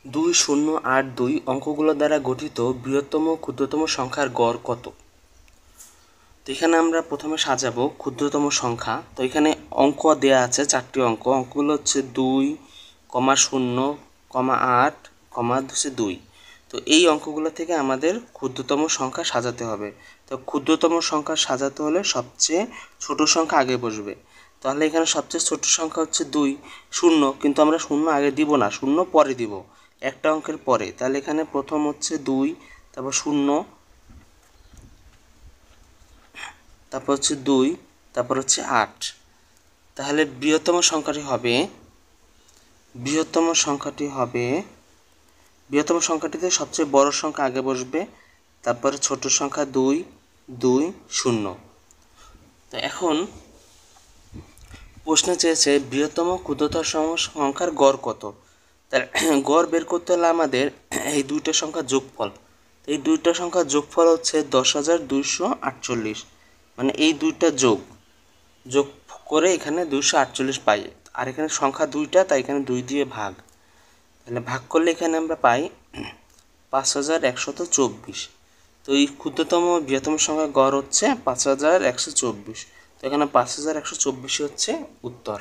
2082 অঙ্কগুলো দ্বারা গঠিত বৃহত্তম ক্ষুদ্রতম সংখ্যার গড় কত? তো এখানে আমরা প্রথমে সাজাবো ক্ষুদ্রতম সংখ্যা। তো এখানে অঙ্ক দেয়া আছে, 4টি অঙ্ক। অঙ্কগুলো হচ্ছে 2, 0, 8, 2। তো এই অঙ্কগুলো থেকে আমাদের ক্ষুদ্রতম সংখ্যা সাজাতে হবে। তো ক্ষুদ্রতম সংখ্যা সাজাতে হলে সবচেয়ে ছোট সংখ্যা আগে বসবে। তাহলে এখানে সবচেয়ে ছোট সংখ্যা হচ্ছে 2, 0, কিন্তু আমরা 0 আগে দিব না, 0 পরে দিব, একটা অঙ্কের পরে। তাহলে এখানে প্রথম হচ্ছে 2, তারপর 0, তারপর হচ্ছে 2, তারপর হচ্ছে 8। তাহলে বৃহত্তম সংখ্যাটিতে সবচেয়ে বড় সংখ্যা আগে বসবে, তারপরে ছোট সংখ্যা 2, 2, 0। তো এখন প্রশ্নে চেয়েছে বৃহত্তম ক্ষুদ্রতম সংখ্যার গড় কত। তাহলে গড় বের করতে হলে আমাদের এই দুইটা সংখ্যার যোগফল, এই দুইটা সংখ্যার যোগফল হচ্ছে 10,248। মানে এই দুইটা যোগ করে এখানে 248 পাই। আর এখানে সংখ্যা দুইটা, তাই এখানে 2 দিয়ে ভাগ। তাহলে ভাগ করলে এখানে আমরা পাই 5124। তো এই ক্ষুদ্রতম বৃহত্তম সংখ্যার গড় হচ্ছে 5124। তো এখানে 5124 হচ্ছে উত্তর।